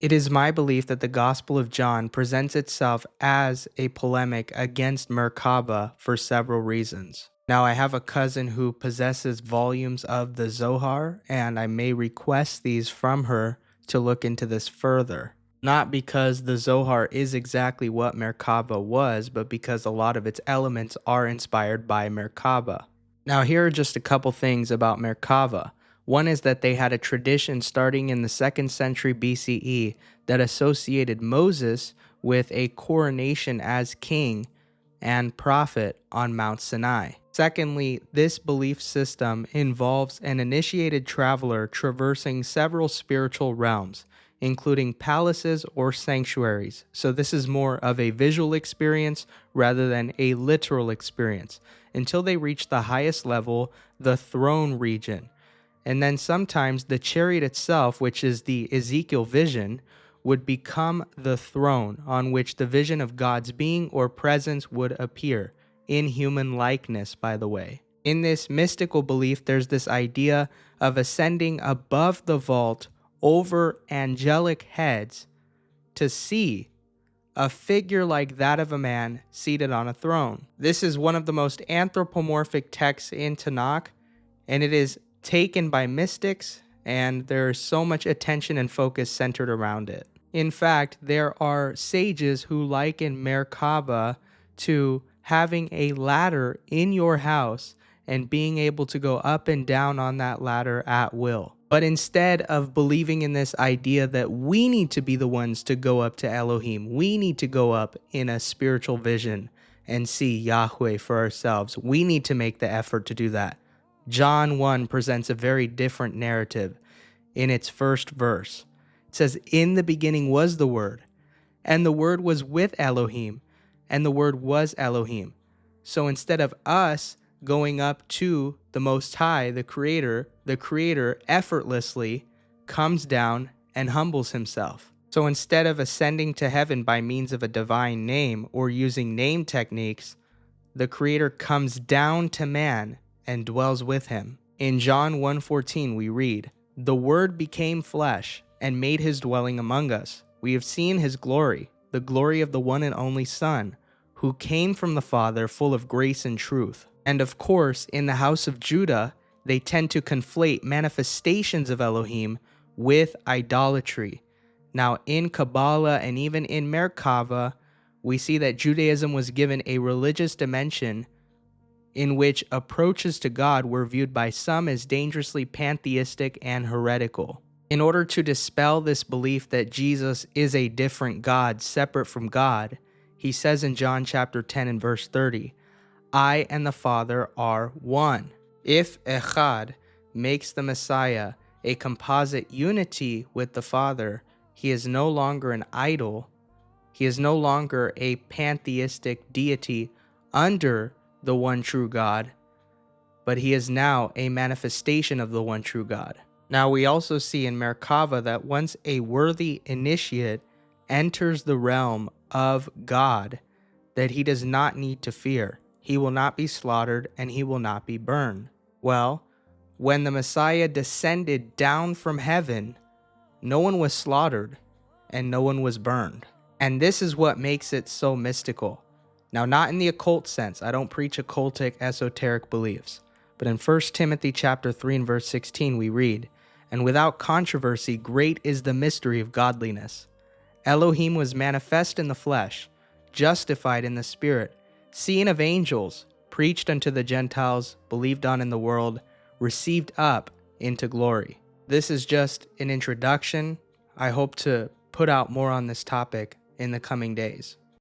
It is my belief that the Gospel of John presents itself as a polemic against Merkaba for several reasons. Now, I have a cousin who possesses volumes of the Zohar, and I may request these from her to look into this further. Not because the Zohar is exactly what Merkaba was, but because a lot of its elements are inspired by Merkaba. Now, here are just a couple things about Merkaba. One is that they had a tradition starting in the 2nd century BCE that associated Moses with a coronation as king and prophet on Mount Sinai. Secondly, this belief system involves an initiated traveler traversing several spiritual realms, including palaces or sanctuaries. So this is more of a visual experience rather than a literal experience, until they reach the highest level, the throne region. And then sometimes the chariot itself, which is the Ezekiel vision, would become the throne on which the vision of God's being or presence would appear, in human likeness, by the way. In this mystical belief, there's this idea of ascending above the vault over angelic heads to see a figure like that of a man seated on a throne. This is one of the most anthropomorphic texts in Tanakh, and it is taken by mystics, and there is so much attention and focus centered around it. In fact, there are sages who liken Merkaba to having a ladder in your house and being able to go up and down on that ladder at will. But instead of believing in this idea that we need to be the ones to go up to Elohim, we need to go up in a spiritual vision and see Yahweh for ourselves, we need to make the effort to do that. John 1 presents a very different narrative in its first verse. It says, "In the beginning was the Word, and the Word was with Elohim, and the Word was Elohim." So instead of us going up to the Most High, the Creator effortlessly comes down and humbles himself. So instead of ascending to heaven by means of a divine name or using name techniques, the Creator comes down to man and dwells with him. In John 1:14 we read, "The Word became flesh and made his dwelling among us. We have seen his glory, the glory of the one and only Son, who came from the Father, full of grace and truth." And of course, in the house of Judah, they tend to conflate manifestations of Elohim with idolatry. Now, in Kabbalah and even in Merkava, we see that Judaism was given a religious dimension in which approaches to God were viewed by some as dangerously pantheistic and heretical. In order to dispel this belief that Jesus is a different God, separate from God, he says in John chapter 10 and verse 30, "I and the Father are one." If Echad makes the Messiah a composite unity with the Father, he is no longer an idol. He is no longer a pantheistic deity under the one true God, but he is now a manifestation of the one true God. Now we also see in Merkava that once a worthy initiate enters the realm of God, that he does not need to fear. He will not be slaughtered and he will not be burned. Well, when the Messiah descended down from heaven, no one was slaughtered and no one was burned. And this is what makes it so mystical. Now, not in the occult sense. I don't preach occultic, esoteric beliefs. But in 1 Timothy chapter 3 and verse 16, we read, "And without controversy, great is the mystery of godliness. Elohim was manifest in the flesh, justified in the spirit, seen of angels, preached unto the Gentiles, believed on in the world, received up into glory." This is just an introduction. I hope to put out more on this topic in the coming days.